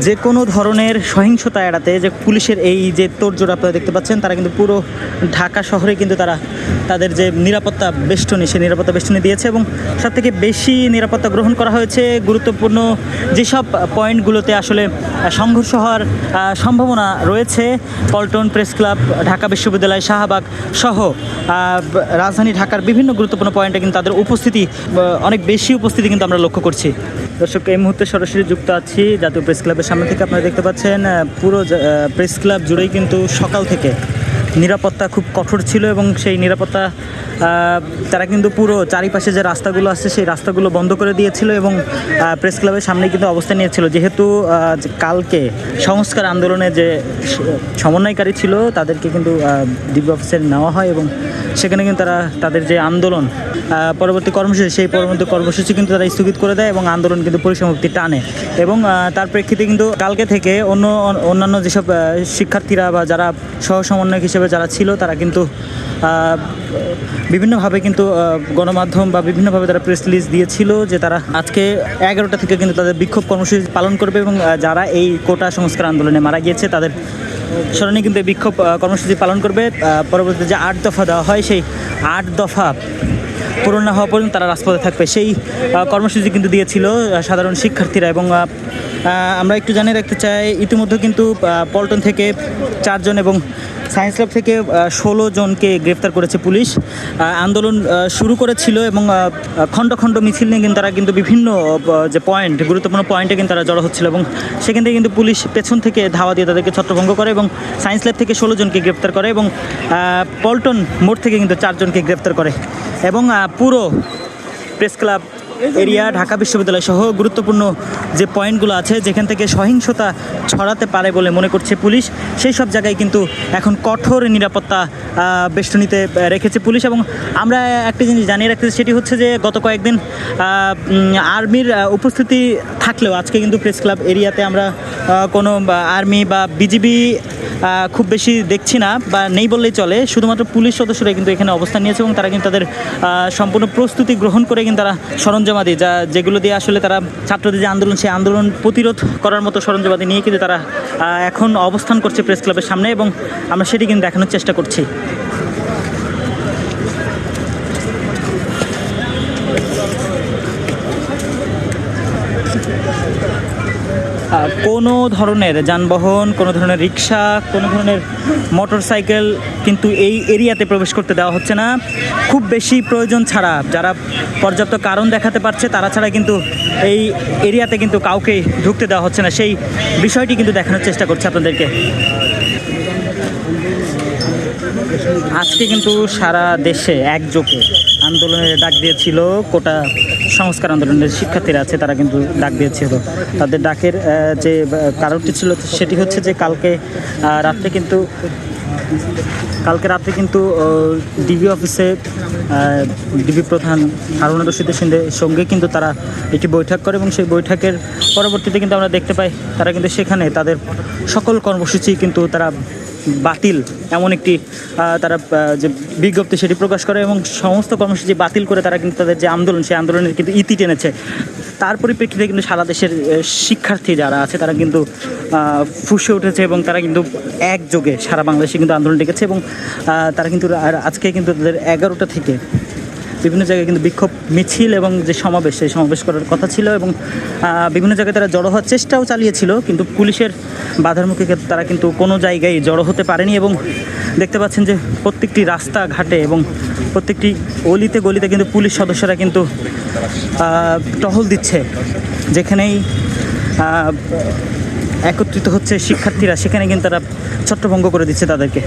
যে কোনো ধরনের সহিংসতা এড়াতে যে পুলিশের এই যে তোড়জোড় আপনারা দেখতে পাচ্ছেন, তারা কিন্তু পুরো ঢাকা শহরে কিন্তু তারা তাদের যে নিরাপত্তা বেষ্টনী, সেই নিরাপত্তা বেষ্টনী দিয়েছে এবং সবথেকে বেশি নিরাপত্তা গ্রহণ করা হয়েছে গুরুত্বপূর্ণ যেসব পয়েন্টগুলোতে আসলে সংঘর্ষ হওয়ার সম্ভাবনা রয়েছে। পল্টন প্রেস ক্লাব, ঢাকা বিশ্ববিদ্যালয়, শাহবাগ সহ রাজধানী ঢাকার বিভিন্ন গুরুত্বপূর্ণ পয়েন্টে কিন্তু তাদের উপস্থিতি, অনেক বেশি উপস্থিতি কিন্তু আমরা লক্ষ্য করছি। দর্শক, এই মুহূর্তে সরাসরি যুক্ত আছি জাতীয় প্রেস ক্লাবের সামনে থেকে। আপনারা দেখতে পাচ্ছেন পুরো প্রেস ক্লাব জুড়েই কিন্তু সকাল থেকে নিরাপত্তা খুব কঠোর ছিল এবং সেই নিরাপত্তা তারা কিন্তু পুরো চারিপাশে যে রাস্তাগুলো আছে সেই রাস্তাগুলো বন্ধ করে দিয়েছিল এবং প্রেস ক্লাবের সামনে কিন্তু অবস্থান নিয়েছিল, যেহেতু কালকে সংস্কার আন্দোলনে যে সমন্বয়কারী ছিল তাদেরকে কিন্তু ডিবি অফিসে নেওয়া হয় এবং সেখানে কিন্তু তারা তাদের যে আন্দোলন পরবর্তী কর্মসূচি, সেই পরবর্তী কর্মসূচি কিন্তু তারা স্থগিত করে দেয় এবং আন্দোলন কিন্তু পরিসমাপ্তি টানে। এবং তার প্রেক্ষিতে কিন্তু কালকে থেকে অন্যান্য যেসব শিক্ষার্থীরা বা যারা সহ সমন্বয়ক হিসেবে যারা ছিল তারা কিন্তু বিভিন্নভাবে কিন্তু গণমাধ্যম বা বিভিন্নভাবে তারা প্রেস রিলিজ দিয়েছিল যে তারা আজকে 11টা থেকে কিন্তু তাদের বিক্ষোভ কর্মসূচি পালন করবে এবং যারা এই কোটা সংস্কার আন্দোলনে মারা গিয়েছে তাদের স্মরণে কিন্তু বিক্ষোভ কর্মসূচি পালন করবে। পরবর্তীতে যে 8 দফা দেওয়া হয়, সেই 8 দফা পূরণ না হওয়া পর্যন্ত তারা রাজপথে থাকবে, সেই কর্মসূচি কিন্তু দিয়েছিল সাধারণ শিক্ষার্থীরা। এবং আমরা একটু জানিয়ে রাখতে চাই, ইতিমধ্যে কিন্তু পল্টন থেকে 4 জন এবং সায়েন্স ল্যাব থেকে 16 জনকে গ্রেফতার করেছে পুলিশ। আন্দোলন শুরু করেছিল এবং খণ্ড খণ্ড মিছিল নিয়ে কিন্তু তারা কিন্তু বিভিন্ন যে পয়েন্ট, গুরুত্বপূর্ণ পয়েন্টে কিন্তু তারা জড়ো হচ্ছিল এবং সেখান থেকে কিন্তু পুলিশ পেছন থেকে ধাওয়া দিয়ে তাদেরকে ছত্রভঙ্গ করে এবং সায়েন্স ল্যাব থেকে 16 জনকে গ্রেফতার করে এবং পল্টন মোড় থেকে কিন্তু 4 জনকে গ্রেফতার করে এবং পুরো প্রেস ক্লাব এরিয়া, ঢাকা বিশ্ববিদ্যালয় সহ গুরুত্বপূর্ণ যে পয়েন্টগুলো আছে যেখান থেকে সহিংসতা ছড়াতে পারে বলে মনে করছে পুলিশ, সেই সব জায়গায় কিন্তু এখন কঠোর নিরাপত্তা বেষ্টনীতে রেখেছে পুলিশ। এবং আমরা একটি জিনিস জানিয়ে রাখতেছি, সেটি হচ্ছে যে গত কয়েকদিন আর্মির উপস্থিতি থাকলেও আজকে কিন্তু প্রেস ক্লাব এরিয়াতে আমরা কোনো আর্মি বা বিজিবি খুব বেশি দেখছি না, বা নেই বললেই চলে। শুধুমাত্র পুলিশ সদস্যরা কিন্তু এখানে অবস্থান নিয়েছে এবং তারা কিন্তু তাদের সম্পূর্ণ প্রস্তুতি গ্রহণ করে কিন্তু তারা সরঞ্জামাদি যেগুলো দিয়ে আসলে তারা ছাত্রদের যে আন্দোলন, সেই আন্দোলন প্রতিরোধ করার মতো সরঞ্জামাদি নিয়ে কিন্তু তারা এখন অবস্থান করছে প্রেস ক্লাবের সামনে এবং আমরা সেটি কিন্তু দেখানোর চেষ্টা করছি। কোনো ধরনের যানবাহন, কোনো ধরনের রিক্সা, কোনো ধরনের মোটর সাইকেল কিন্তু এই এরিয়াতে প্রবেশ করতে দেওয়া হচ্ছে না। খুব বেশি প্রয়োজন ছাড়া, যারা পর্যাপ্ত কারণ দেখাতে পারছে তারা ছাড়া কিন্তু এই এরিয়াতে কিন্তু কাউকে ঢুকতে দেওয়া হচ্ছে না, সেই বিষয়টি কিন্তু দেখানোর চেষ্টা করছে আপনাদেরকে। আজকে কিন্তু সারা দেশে একযোগে আন্দোলনের ডাক দিয়েছিল কোটা সংস্কার আন্দোলনের শিক্ষার্থীরা আছে, তারা কিন্তু ডাক দিয়েছিল। তাদের ডাকের যে কারণটি ছিল সেটি হচ্ছে যে কালকে রাত্রে কিন্তু ডিবি অফিসে ডিবি প্রধান হারুন রশিদের সঙ্গে কিন্তু তারা একটি বৈঠক করে এবং সেই বৈঠকের পরবর্তীতে কিন্তু আমরা দেখতে পাই তারা কিন্তু সেখানে তাদের সকল কর্মসূচি কিন্তু তারা বাতিল, এমন একটি তারা যে বিজ্ঞপ্তি সেটি প্রকাশ করে এবং সমস্ত কর্মসূচি বাতিল করে তারা কিন্তু তাদের যে আন্দোলন, সেই আন্দোলনের কিন্তু ইতি টেনেছে। তার পরিপ্রেক্ষিতে কিন্তু সারা দেশের শিক্ষার্থী যারা আছে তারা কিন্তু ফুঁসে উঠেছে এবং তারা কিন্তু একযোগে সারা বাংলাদেশে কিন্তু আন্দোলন ডেকেছে এবং তারা কিন্তু আজকে কিন্তু তাদের 11টা থেকে বিভিন্ন জায়গায় কিন্তু বিক্ষোভ মিছিল এবং যে সমাবেশ, সেই সমাবেশ করার কথা ছিল এবং বিভিন্ন জায়গায় তারা জড়ো হওয়ার চেষ্টাও চালিয়েছিল, কিন্তু পুলিশের বাধার মুখে তারা কিন্তু কোনো জায়গায় জড়ো হতে পারেনি। এবং দেখতে পাচ্ছেন যে প্রত্যেকটি রাস্তাঘাটে এবং প্রত্যেকটি অলিতে গলিতে কিন্তু পুলিশ সদস্যরা কিন্তু টহল দিচ্ছে, যেখানেই একত্রিত হচ্ছে শিক্ষার্থীরা সেখানে কিন্তু তারা ছত্রভঙ্গ করে দিচ্ছে তাদেরকে।